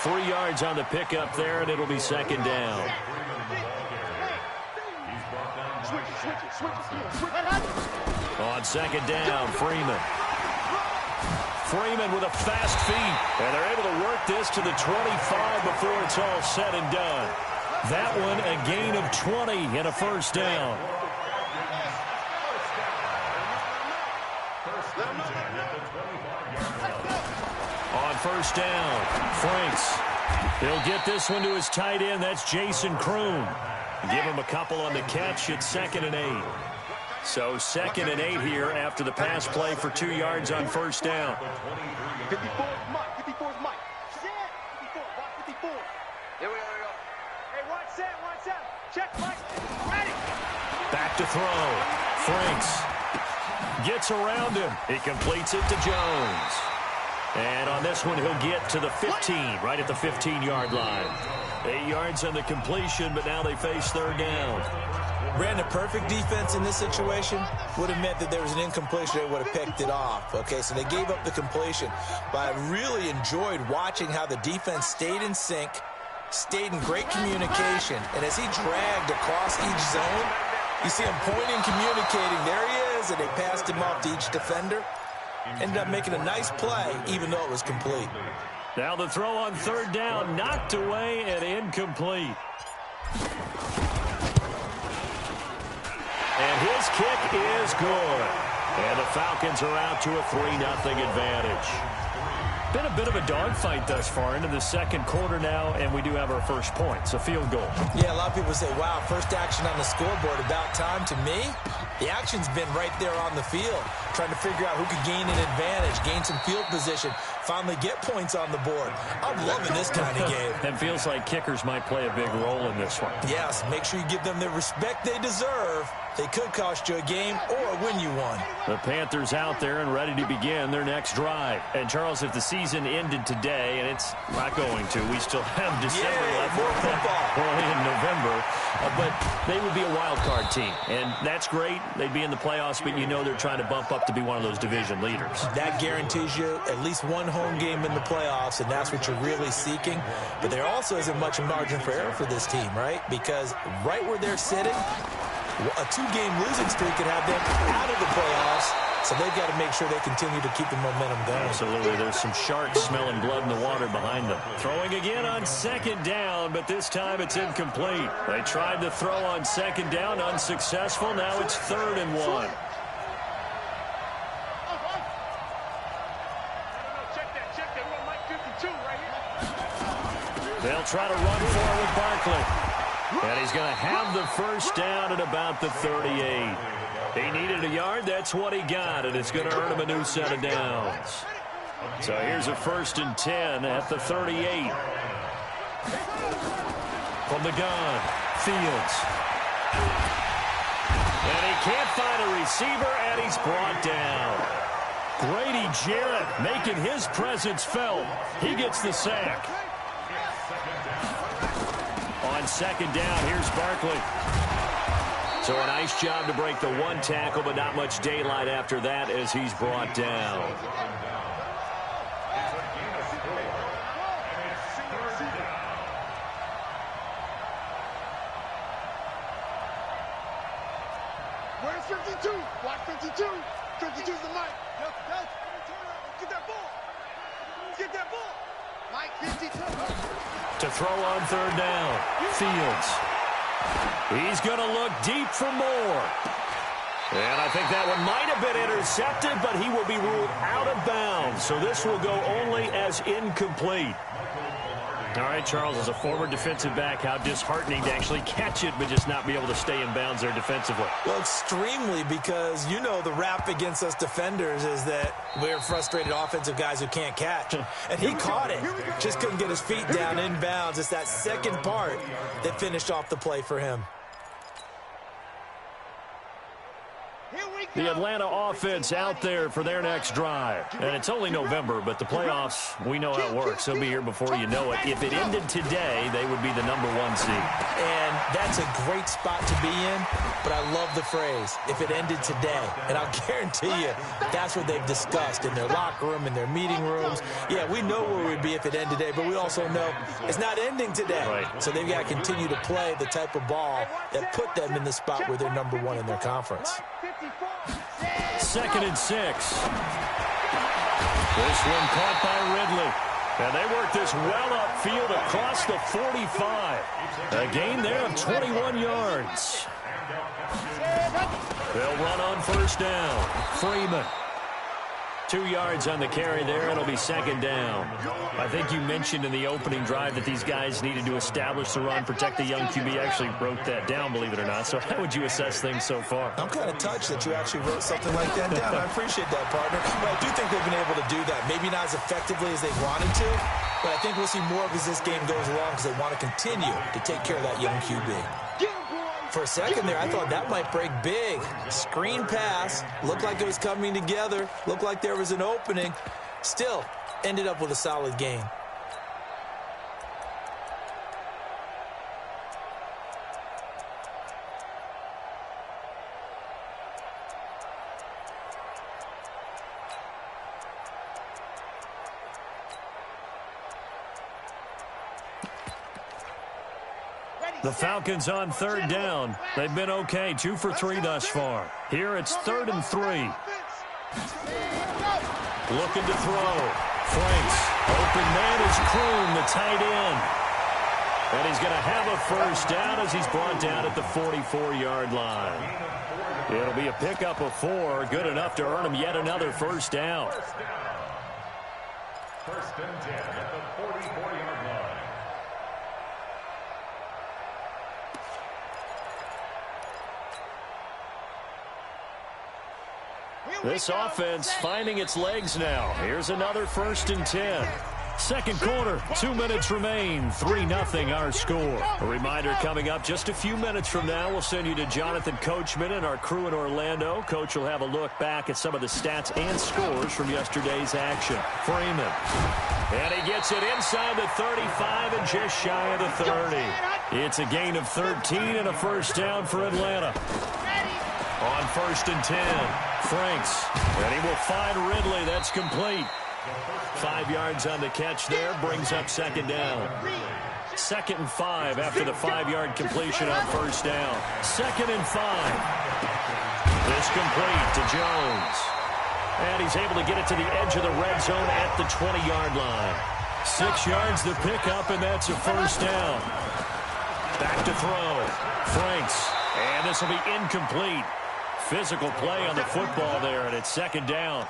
3 yards on the pickup there, and it'll be second down. On second down, Freeman. Freeman with a fast feet, and they're able to work this to the 25 before it's all said and done. That one a gain of 20 and a first down. On first down, Franks. He'll get this one to his tight end. That's Jason Kroon. Give him a couple on the catch. It's 2nd and 8. So 2nd and 8 here after the pass play for 2 yards on first down. 54 is Mike. 54 is Mike. Set. 54. Watch 54. Here we go. Hey, watch set. Watch set. Check Mike. Ready. Back to throw. Franks gets around him. He completes it to Jones. And on this one, he'll get to the 15, right at the 15-yard line. 8 yards on the completion, but now they face third down. Brandon, perfect defense in this situation would have meant that there was an incompletion. They would have picked it off. Okay, so they gave up the completion. But I really enjoyed watching how the defense stayed in sync, stayed in great communication. And as he dragged across each zone, you see him pointing, communicating. There he is, and they passed him off to each defender. Ended up making a nice play, even though it was complete. Now the throw on third down, knocked away and incomplete. And his kick is good. And the Falcons are out to a 3-0 advantage. Been a bit of a dogfight thus far into the second quarter now, and we do have our first points, a field goal. Yeah, a lot of people say, wow, first action on the scoreboard, about time. To me, the action's been right there on the field, trying to figure out who could gain an advantage, gain some field position, finally get points on the board. I'm loving this kind of game. It feels like kickers might play a big role in this one. Yes, make sure you give them the respect they deserve. They could cost you a game or win you one. The Panthers out there and ready to begin their next drive. And, Charles, if the season ended today, and it's not going to, we still have December left. More football. Early in November. But they would be a wild card team. And that's great. They'd be in the playoffs, but you know they're trying to bump up to be one of those division leaders. That guarantees you at least one home game in the playoffs, and that's what you're really seeking. But there also isn't much margin for error for this team, right? Because right where they're sitting, a 2-game losing streak could have them out of the playoffs, so they've got to make sure they continue to keep the momentum going. Absolutely. There's some sharks smelling blood in the water behind them. Throwing again on second down, but this time it's incomplete. They tried to throw on second down, unsuccessful. Now it's 3rd and 1. They'll try to run forward with Barkley. And he's going to have the first down at about the 38. He needed a yard. That's what he got, and it's going to earn him a new set of downs. So here's a 1st and 10 at the 38. From the gun, Fields. And he can't find a receiver, and he's brought down. Grady Jarrett making his presence felt. He gets the sack. On second down, here's Barkley. So a nice job to break the one tackle, but not much daylight after that as he's brought down. Where's 52? Watch 52. 52's the mic. Get that ball. Get that ball. Mike 52. To throw on third down, Fields. He's going to look deep for more. And I think that one might have been intercepted, but he will be ruled out of bounds. So this will go only as incomplete. All right, Charles, as a former defensive back, how disheartening to actually catch it, but just not be able to stay in bounds there defensively. Well, extremely, because you know the rap against us defenders is that we're frustrated offensive guys who can't catch. And he caught it. Just couldn't get his feet down in bounds. It's that second part that finished off the play for him. Here we The Atlanta offense out there for their next drive. And it's only November, but the playoffs, we know how it works. They'll be here before you know it. If it ended today, they would be the #1 seed. And that's a great spot to be in, but I love the phrase, if it ended today. And I'll guarantee you, that's what they've discussed in their locker room, in their meeting rooms. Yeah, we know where we'd be if it ended today, but we also know it's not ending today. Right. So they've got to continue to play the type of ball that put them in the spot where they're #1 in their conference. 2nd and 6. This one caught by Ridley. And they work this well upfield across the 45. A gain there of 21 yards. They'll run on 1st down. Freeman. 2 yards on the carry there. It'll be 2nd down. I think you mentioned in the opening drive that these guys needed to establish the run, protect the young QB. I actually wrote that down, believe it or not. So how would you assess things so far? I'm kind of touched that you actually wrote something like that down. I appreciate that, partner. But I do think they've been able to do that. Maybe not as effectively as they wanted to, but I think we'll see more of as this game goes along because they want to continue to take care of that young QB. For a second there, I thought that might break big. Screen pass. Looked like it was coming together. Looked like there was an opening. Still, ended up with a solid game. The Falcons on 3rd down. They've been okay, 2 for 3 thus far. Here it's 3rd and 3. Looking to throw. Franks. Open man is Kroon, the tight end. And he's going to have a 1st down as he's brought down at the 44-yard line. It'll be a pickup of 4, good enough to earn him yet another 1st down. 1st and 10 at the 44-yard line. This offense finding its legs now. Here's another 1st and 10. 2nd quarter, 2 minutes remain. 3-0 our score. A reminder coming up just a few minutes from now. We'll send you to Jonathan Coachman and our crew in Orlando. Coach will have a look back at some of the stats and scores from yesterday's action. Freeman. And he gets it inside the 35 and just shy of the 30. It's a gain of 13 and a 1st down for Atlanta. On 1st and 10, Franks. And he will find Ridley. That's complete. 5 yards on the catch there. Brings up 2nd down. 2nd and 5 after the 5-yard completion on 1st down. 2nd and 5. This complete to Jones. And he's able to get it to the edge of the red zone at the 20-yard line. 6 yards the pickup, and that's a 1st down. Back to throw. Franks. And this will be incomplete. Physical play on the football there, and it's 2nd down.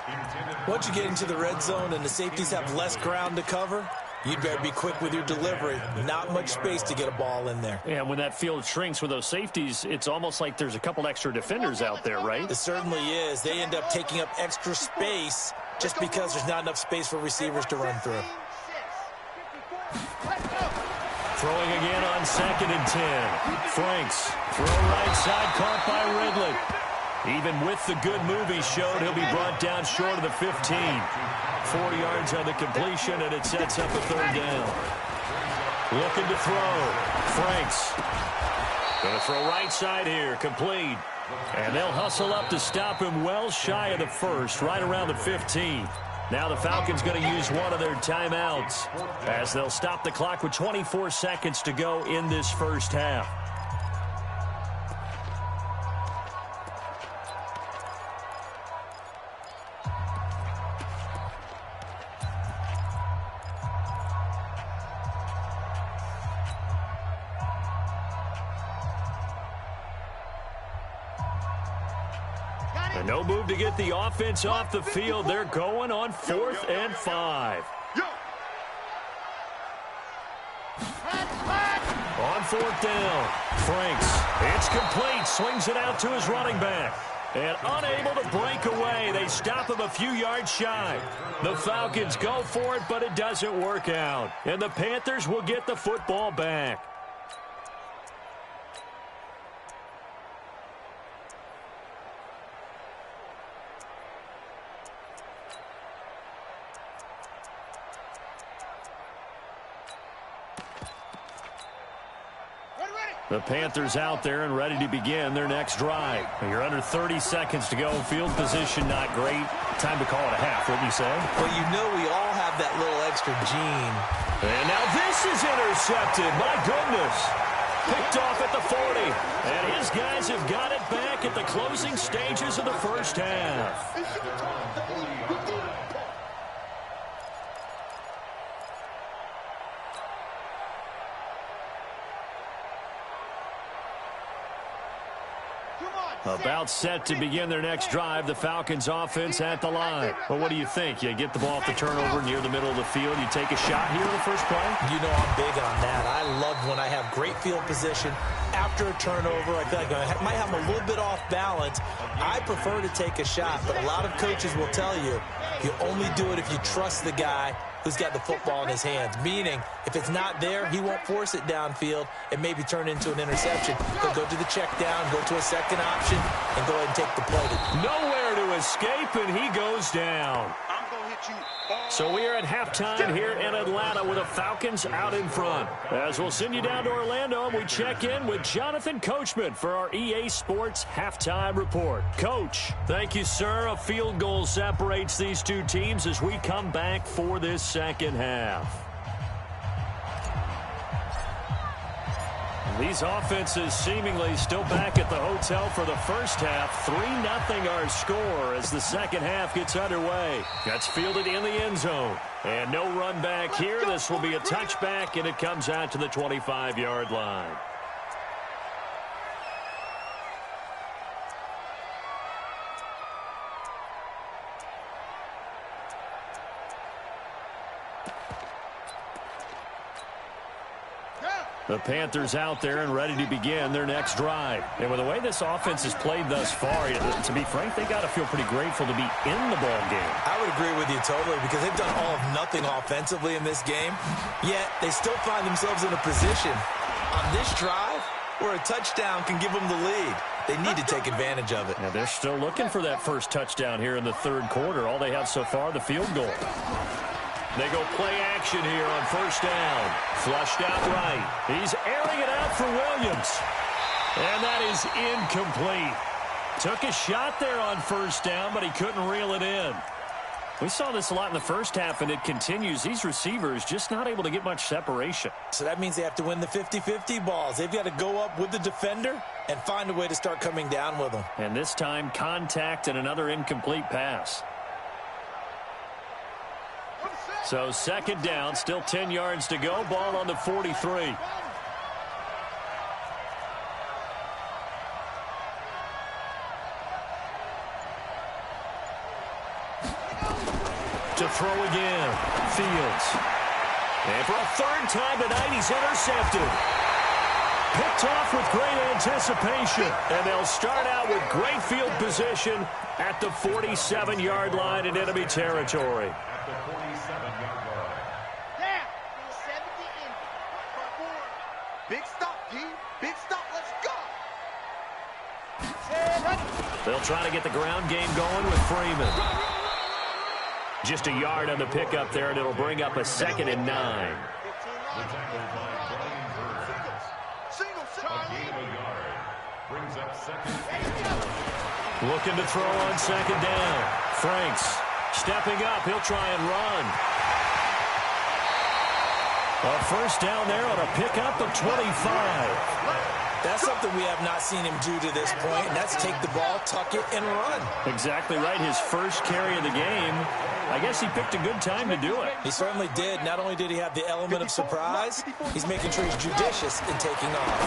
Once you get into the red zone and the safeties have less ground to cover, you'd better be quick with your delivery. Not much space to get a ball in there. And when that field shrinks with those safeties, it's almost like there's a couple extra defenders out there, right? It certainly is. They end up taking up extra space just because there's not enough space for receivers to run through. Throwing again on 2nd and 10. Franks. Throw right side, caught by Ridley. Even with the good move he showed, he'll be brought down short of the 15. 4 yards on the completion, and it sets up a 3rd down. Looking to throw. Franks. Going to throw right side here, complete. And they'll hustle up to stop him well shy of the 1st, right around the 15. Now the Falcons going to use one of their timeouts as they'll stop the clock with 24 seconds to go in this 1st half. And no move to get the offense off the field. They're going on 4th and 5. On 4th down, Franks. It's complete. Swings it out to his running back. And unable to break away. They stop him a few yards shy. The Falcons go for it, but it doesn't work out. And the Panthers will get the football back. The Panthers out there and ready to begin their next drive. You're under 30 seconds to go. Field position not great. Time to call it a half, wouldn't you say? Well, you know we all have that little extra gene. And now this is intercepted. My goodness. Picked off at the 40. And his guys have got it back at the closing stages of the first half. About set to begin their next drive, the Falcons offense at the line. Well, what do you think? You get the ball off the turnover near the middle of the field. You take a shot here in the first play? You know I'm big on that. I love when I have great field position after a turnover. I feel like I might have a little bit off balance. I prefer to take a shot, but a lot of coaches will tell you only do it if you trust the guy who's got the football in his hands. Meaning, if it's not there, he won't force it downfield and maybe turn into an interception. He'll go to the check down, go to a second option, and go ahead and take the play. Nowhere to escape, and he goes down. I'm going to hit you. So we are at halftime here in Atlanta with the Falcons out in front. As we'll send you down to Orlando, we check in with Jonathan Coachman for our EA Sports Halftime Report. Coach, thank you, sir. A field goal separates these two teams as we come back for this second half. These offenses seemingly still back at the hotel for the first half. 3-0 our score as the second half gets underway. Gets fielded in the end zone. And no run back here. This will be a touchback, and it comes out to the 25-yard line. The Panthers out there and ready to begin their next drive. And with the way this offense has played thus far, to be frank, they got to feel pretty grateful to be in the ball game. I would agree with you totally because they've done all of nothing offensively in this game, yet they still find themselves in a position on this drive where a touchdown can give them the lead. They need to take advantage of it. And they're still looking for that first touchdown here in the third quarter. All they have so far, the field goal. They go play action here on first down. Flushed out right. He's airing it out for Williams. And that is incomplete. Took a shot there on first down, but he couldn't reel it in. We saw this a lot in the first half, and it continues. These receivers just not able to get much separation. So that means they have to win the 50-50 balls. They've got to go up with the defender and find a way to start coming down with them. And this time, contact and another incomplete pass. So second down, still 10 yards to go. Ball on the 43. To throw again, Fields. And for a third time tonight, he's intercepted. Picked off with great anticipation. And they'll start out with great field position at the 47-yard line in enemy territory. At the 47-yard line. Yeah, 70 in. Big stop, D. Big stop. Let's go. They'll try to get the ground game going with Freeman. Just a yard on the pickup there, and it'll bring up a 2nd and 9. The tackle by Brian Burns. A gain of a yard. Brings up 2nd and 9. Looking to throw on 2nd down. Franks stepping up. He'll try and run. A first down there on a pickup of 25. That's something we have not seen him do to this point, and that's take the ball, tuck it, and run. Exactly right. His first carry of the game. I guess he picked a good time to do it. He certainly did. Not only did he have the element of surprise, he's making sure he's judicious in taking off.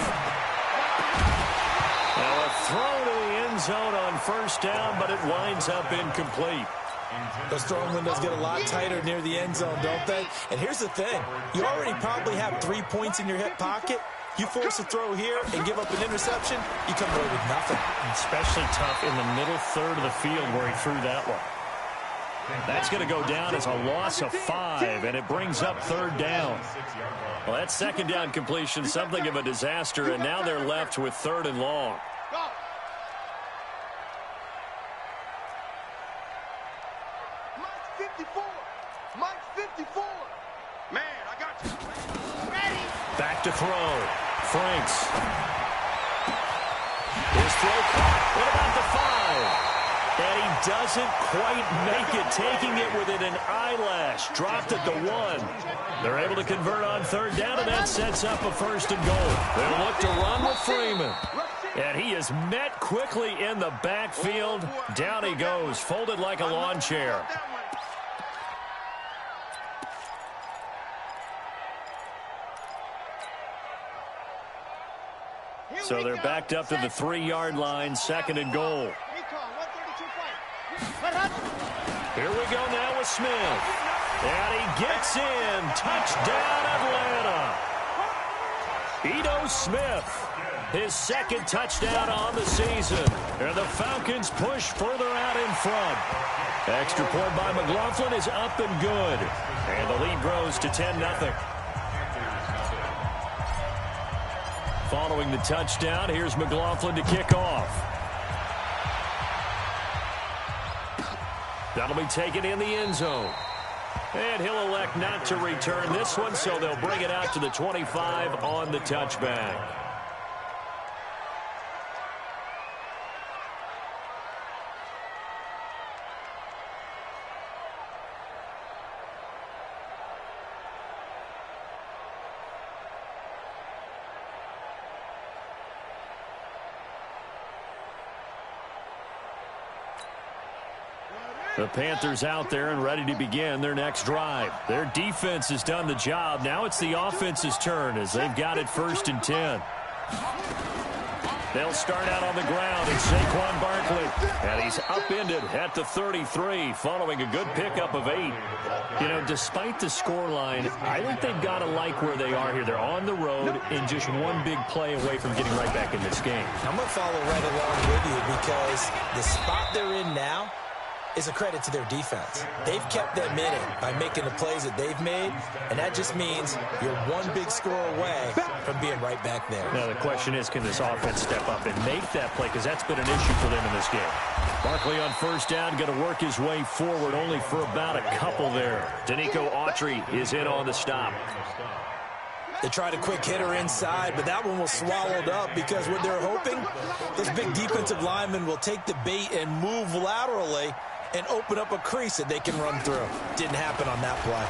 Now a throw to the end zone on first down, but it winds up incomplete. Those throwing windows get a lot tighter near the end zone, don't they? And here's the thing. You already probably have 3 points in your hip pocket. You force a throw here and give up an interception, you come away with nothing. Especially tough in the middle third of the field where he threw that one. That's going to go down as a loss of 5, and it brings up 3rd down. Well, that 2nd down completion, something of a disaster, and now they're left with 3rd and long. Mike 54. Mike 54. Man, I got you. Ready. Back to throw. Franks. His throw caught. What about the 5? And he doesn't quite make it, taking it within an eyelash. Dropped at the 1. They're able to convert on third down, and that sets up a 1st and goal. They'll look to run with Freeman. And he is met quickly in the backfield. Down he goes, folded like a lawn chair. So they're backed up to the 3-yard line, 2nd and goal. Here we go now with Smith. And he gets in. Touchdown, Atlanta. Ito Smith, his 2nd touchdown on the season. And the Falcons push further out in front. Extra point by McLaughlin is up and good. And the lead grows to 10-0. Following the touchdown, here's McLaughlin to kick off. That'll be taken in the end zone. And he'll elect not to return this one, so they'll bring it out to the 25 on the touchback. The Panthers out there and ready to begin their next drive. Their defense has done the job. Now it's the offense's turn as they've got it 1st and 10. They'll start out on the ground. It's Saquon Barkley. And he's upended at the 33 following a good pickup of 8. You know, despite the scoreline, I think they've got to like where they are here. They're on the road and just one big play away from getting right back in this game. I'm going to follow right along with you because the spot they're in now is a credit to their defense. They've kept them in it by making the plays that they've made, and that just means you're one big score away from being right back there. Now the question is, can this offense step up and make that play, because that's been an issue for them in this game. Barkley on 1st down, going to work his way forward only for about a couple there. Danico Autry is in on the stop. They tried a quick hitter inside, but that one was swallowed up because what they're hoping, those big defensive linemen will take the bait and move laterally and open up a crease that they can run through. Didn't happen on that play.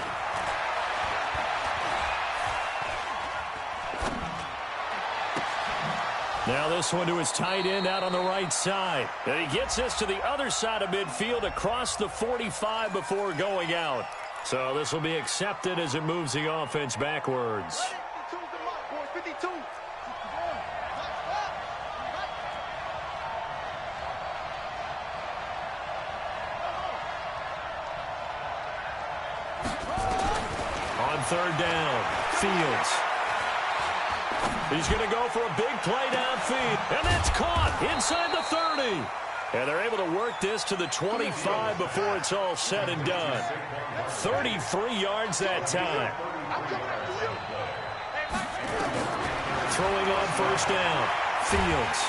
Now this one to his tight end out on the right side. And he gets this to the other side of midfield across the 45 before going out. So this will be accepted as it moves the offense backwards. On 3rd down, Fields. He's going to go for a big play downfield. And that's caught inside the 30. And they're able to work this to the 25 before it's all said and done. 33 yards that time. Throwing on 1st down, Fields.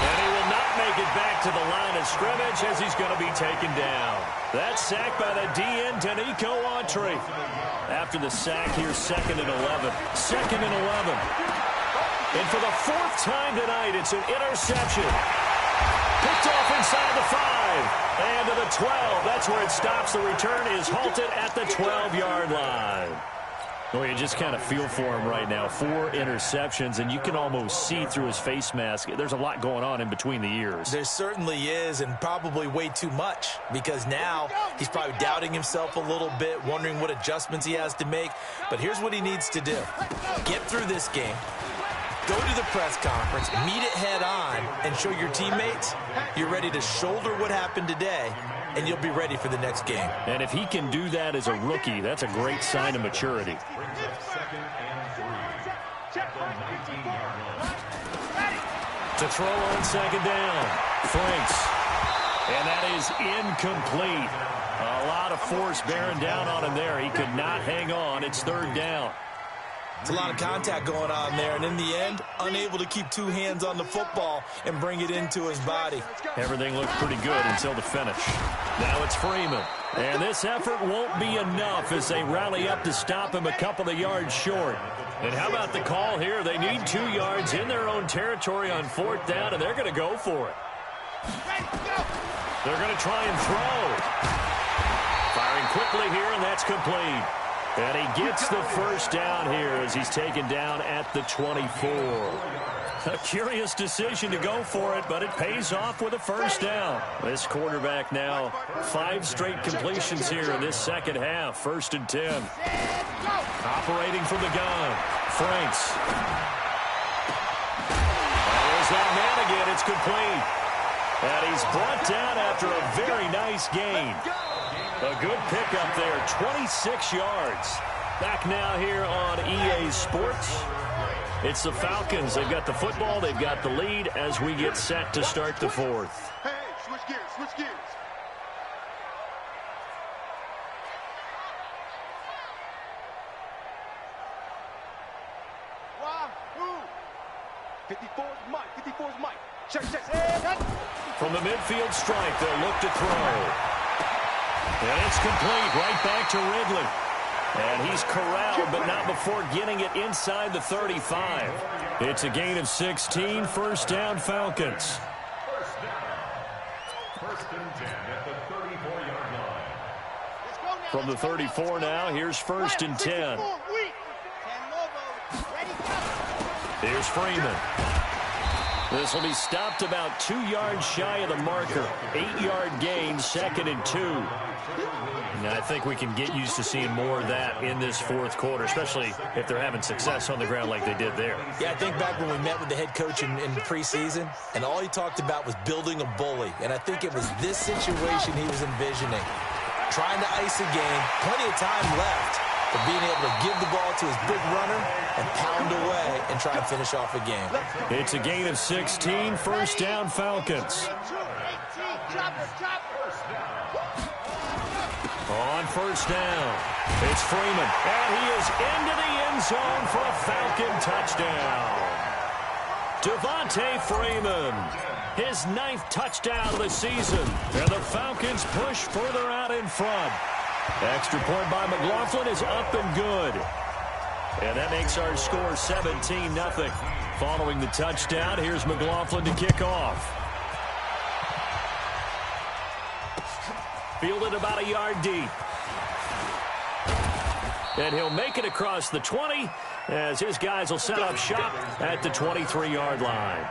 And he will not make it back to the line of scrimmage as he's going to be taken down. That's sacked by the DN, Danico Autry. After the sack, here's 2nd and 11. 2nd and 11. And for the 4th time tonight, it's an interception. Picked off inside the 5. And to the 12. That's where it stops. The return is halted at the 12-yard line. Well, you just kind of feel for him right now. 4 interceptions, and you can almost see through his face mask. There's a lot going on in between the ears. There certainly is, and probably way too much, because now he's probably doubting himself a little bit, wondering what adjustments he has to make. But here's what he needs to do. Get through this game. Go to the press conference, meet it head on, and show your teammates you're ready to shoulder what happened today, and you'll be ready for the next game. And if he can do that as a rookie, that's a great sign of maturity. To throw on 2nd down, Franks. And that is incomplete. A lot of force bearing down on him there. He could not hang on. It's 3rd down. It's a lot of contact going on there, and in the end, unable to keep 2 hands on the football and bring it into his body. Everything looked pretty good until the finish. Now it's Freeman. And this effort won't be enough as they rally up to stop him a couple of yards short. And how about the call here? They need 2 yards in their own territory on 4th down, and they're going to go for it. They're going to try and throw. Firing quickly here, and that's complete. And he gets the first down here as he's taken down at the 24. A curious decision to go for it, but it pays off with a first down. This quarterback now 5 straight completions here in this second half. 1st and 10. Operating from the gun. Franks. There's that man again. It's complete. And he's brought down after a very nice gain. A good pickup there. 26 yards. Back now here on EA Sports. It's the Falcons. They've got the football. They've got the lead as we get set to start the 4th. Hey, switch gears, switch gears. Wahoo! 54's Mike, 54's Mike. Check. From the midfield strike, they'll look to throw. And it's complete right back to Ridley. And he's corralled, but not before getting it inside the 35. It's a gain of 16, 1st down Falcons. First and 10 at the 34-yard line. From the 34 now, here's 1st and 10. Here's Freeman. This will be stopped about 2 yards shy of the marker. 8-yard gain, 2nd and 2. Now, I think we can get used to seeing more of that in this 4th quarter, especially if they're having success on the ground like they did there. Yeah, I think back when we met with the head coach in preseason, and all he talked about was building a bully. And I think it was this situation he was envisioning. Trying to ice a game, plenty of time left, but being able to give the ball to his big runner and pound away and try and finish off a game. It's a gain of 16, 1st down Falcons. On 1st down, it's Freeman, and he is into the end zone for a Falcon touchdown. Devontae Freeman, his 9th touchdown of the season, and the Falcons push further out in front. Extra point by McLaughlin is up and good. And that makes our score 17-0. Following the touchdown, here's McLaughlin to kick off. Fielded about a yard deep. And he'll make it across the 20 as his guys will set up shop at the 23-yard line.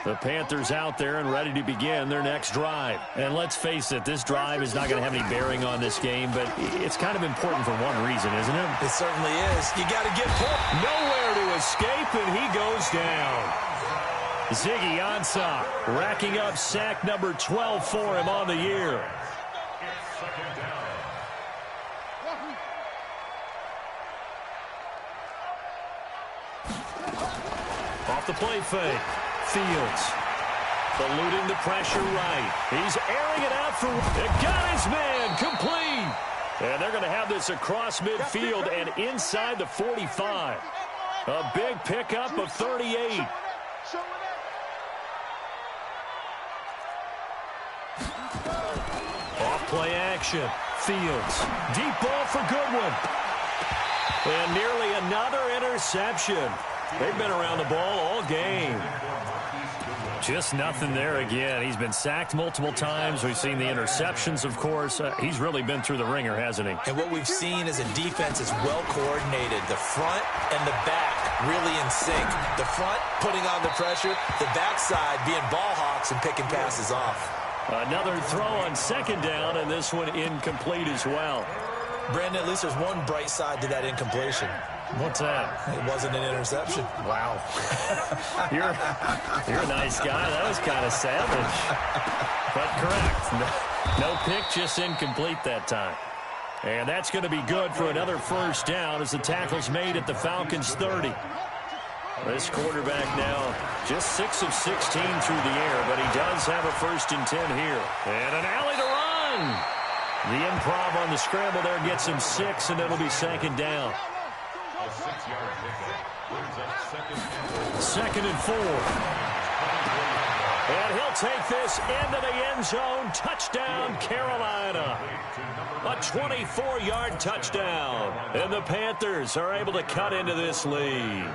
The Panthers out there and ready to begin their next drive. And let's face it, this drive is not going to have any bearing on this game, but it's kind of important for one reason, isn't it? It certainly is. You got to get pulled. Nowhere to escape, and he goes down. Ziggy Ansah racking up sack number 12 for him on the year. Off the play fake. Fields eluding the pressure right. He's airing it out for it. Got his man complete. And they're going to have this across midfield and inside the 45. A big pickup of 38. Off play action. Fields. Deep ball for Goodwin. And nearly another interception. They've been around the ball all game. Just nothing there again. He's been sacked multiple times. We've seen the interceptions, of course. He's really been through the ringer, hasn't he? And what we've seen is a defense is well coordinated. The front and the back really in sync. The front putting on the pressure. The backside being ball hawks and picking passes off. Another throw on 2nd down, and this one incomplete as well. Brandon, at least there's one bright side to that incompletion. What's that? It wasn't an interception. Wow. You're a nice guy. That was kind of savage. But correct. No pick, just incomplete that time. And that's going to be good for another 1st down as the tackle's made at the Falcons' 30. This quarterback now just 6 of 16 through the air, but he does have a 1st and 10 here. And an alley to run. The improv on the scramble there gets him 6, and it'll be 2nd down. A 6-yard pickup brings up 2nd and 4. 2nd and 4. And he'll take this into the end zone. Touchdown, Carolina. A 24-yard touchdown. And the Panthers are able to cut into this lead.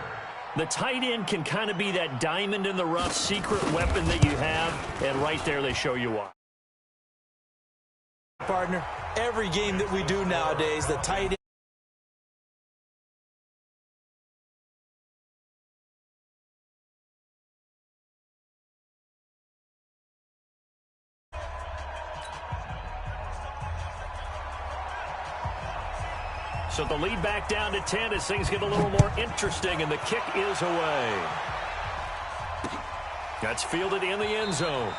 The tight end can kind of be that diamond in the rough secret weapon that you have. And right there they show you why. Partner, every game that we do nowadays, the tight end. So the lead back down to 10 as things get a little more interesting, and the kick is away. That's fielded in the end zone.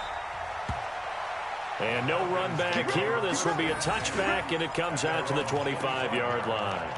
And no run back here. This will be a touchback, and it comes out to the 25-yard line.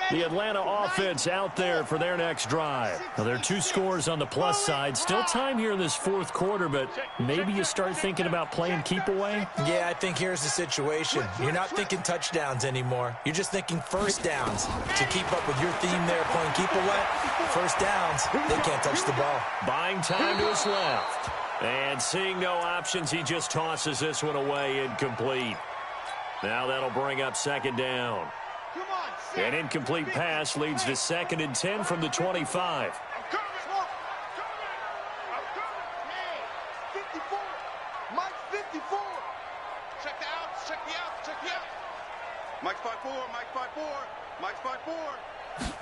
The Atlanta offense out there for their next drive. Now, there are 2 scores on the plus side. Still time here in this fourth quarter, but maybe you start thinking about playing keep away? Yeah, I think here's the situation. You're not thinking touchdowns anymore. You're just thinking first downs. To keep up with your theme there, playing keep away, first downs, they can't touch the ball. Buying time to his left. And seeing no options, he just tosses this one away, incomplete. Now that'll bring up second down. An incomplete pass leads to 2nd and 10 from the 25. Mike 54. Check the outs, check the outs, check the outs. Mike 54, Mike 54, Mike 54.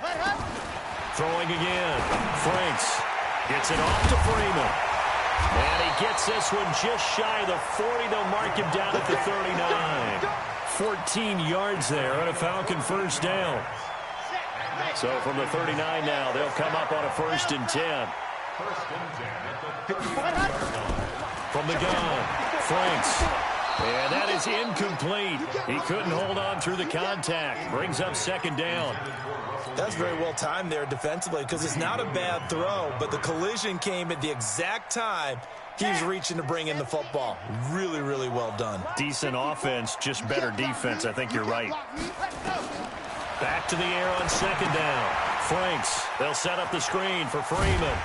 Hey, hey. Throwing again. Franks gets it off to Freeman. And he gets this one just shy of the 40. They'll mark him down at the 39. 14 yards there on a Falcon first down. So from the 39 now, they'll come up on a 1st and 10. From the gun, Franks. And that is incomplete. He couldn't hold on through the contact. Brings up 2nd down. That's very well timed there defensively because it's not a bad throw, but the collision came at the exact time he was reaching to bring in the football. Really, really well done. Decent offense, just better defense. I think you're right. Back to the air on 2nd down. Franks, they'll set up the screen for Freeman.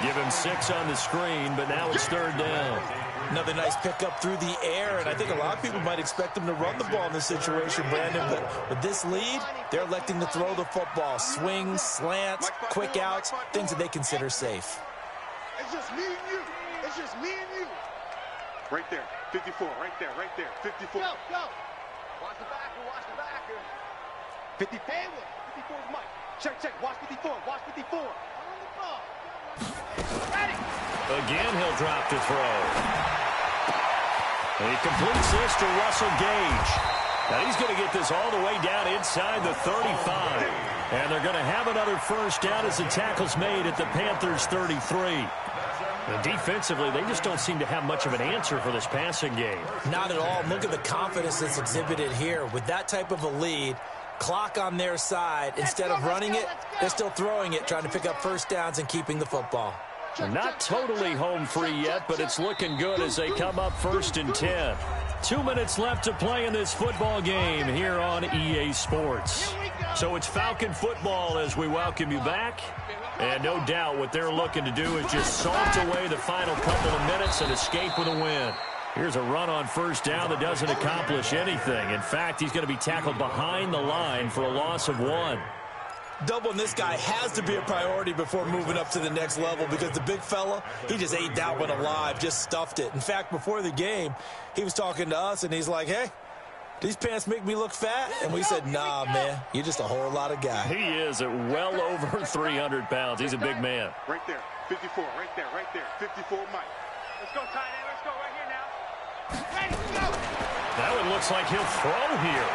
Give him 6 on the screen, but now it's 3rd down. Another nice pickup through the air, and I think a lot of people might expect him to run the ball in this situation, Brandon, but with this lead, they're electing to throw the football. Swings, slants, quick outs, things that they consider safe. It's just me and you. It's just me and you. Right there. 54. Right there. Right there. 54. Go. Watch the backer. Watch the backer. 54. 54 is Mike. Check. Watch 54. Watch 54. On the ball. Ready. Again, he'll drop to throw. And he completes this to Russell Gage. Now he's going to get this all the way down inside the 35. And they're going to have another first down as the tackle's made at the Panthers' 33. And defensively, they just don't seem to have much of an answer for this passing game. Not at all. Look at the confidence that's exhibited here. With that type of a lead, clock on their side, instead of running it, they're still throwing it, trying to pick up first downs and keeping the football. Not totally home free yet, but it's looking good as they come up 1st and 10. 2 minutes left to play in this football game here on EA Sports. So it's Falcon football as we welcome you back. And no doubt what they're looking to do is just salt away the final couple of minutes and escape with a win. Here's a run on first down that doesn't accomplish anything. In fact, he's going to be tackled behind the line for a loss of 1. Doubling this guy has to be a priority before moving up to the next level because the big fella, he just ate that one alive, just stuffed it. In fact, before the game, he was talking to us, and he's like, hey, these pants make me look fat? And we said, nah, man, you're just a whole lot of guy. He is at well over 300 pounds. He's a big man. Right there, 54, right there, 54, Mike. Let's go, tight end, let's go right here now. Ready, go! That one looks like he'll throw here.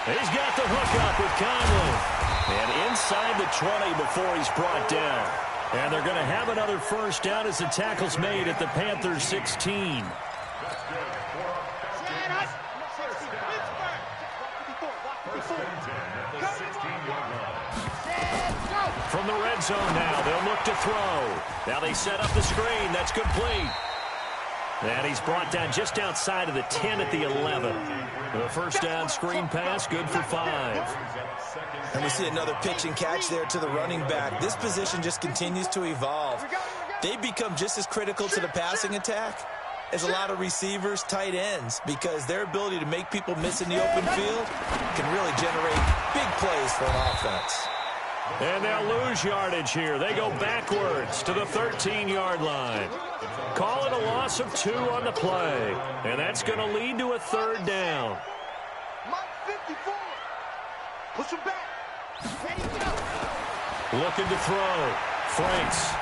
He's got the hook up with Conley. And inside the 20 before he's brought down. And they're going to have another first down as the tackle's made at the Panthers' 16. From the red zone now, they'll look to throw. Now they set up the screen. That's complete. And he's brought down just outside of the 10 at the 11. The first down screen pass, good for 5. And we see another pitch and catch there to the running back. This position just continues to evolve. They become just as critical to the passing attack as a lot of receivers, tight ends, because their ability to make people miss in the open field can really generate big plays for an offense. And they'll lose yardage here. They go backwards to the 13-yard line. Call it a loss of 2 on the play. And that's going to lead to a 3rd down. Mike 54. Push him back. Ready to go. Looking to throw. Franks.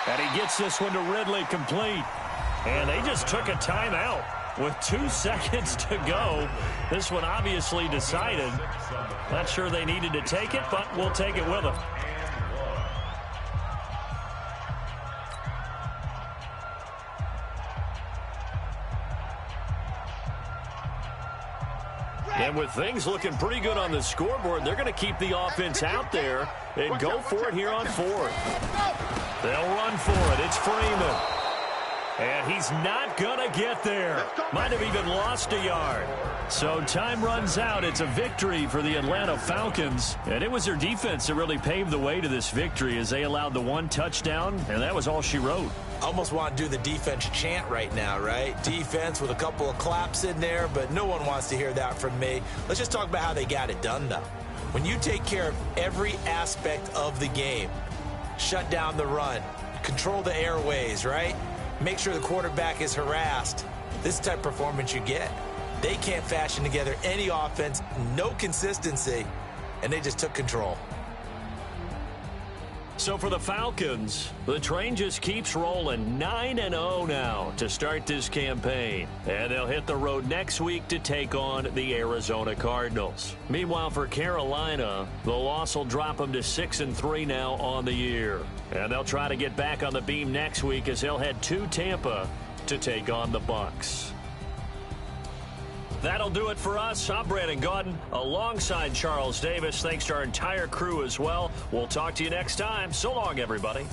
And he gets this one to Ridley complete. And they just took a timeout with 2 seconds to go. This one obviously decided. Not sure they needed to take it, but we'll take it with them. And with things looking pretty good on the scoreboard, they're going to keep the offense out there and go for it here on 4th. They'll run for it. It's Freeman. And he's not going to get there. Might have even lost a yard. So time runs out. It's a victory for the Atlanta Falcons. And it was their defense that really paved the way to this victory as they allowed the 1 touchdown, and that was all she wrote. I almost want to do the defense chant right now, right? Defense with a couple of claps in there, but no one wants to hear that from me. Let's just talk about how they got it done, though. When you take care of every aspect of the game, shut down the run, control the airways, right? Make sure the quarterback is harassed. This type of performance you get. They can't fashion together any offense, no consistency, and they just took control. So for the Falcons, the train just keeps rolling 9-0 now to start this campaign. And they'll hit the road next week to take on the Arizona Cardinals. Meanwhile, for Carolina, the loss will drop them to 6-3 now on the year. And they'll try to get back on the beam next week as they'll head to Tampa to take on the Bucs. That'll do it for us. I'm Brandon Gaudin alongside Charles Davis. Thanks to our entire crew as well. We'll talk to you next time. So long, everybody.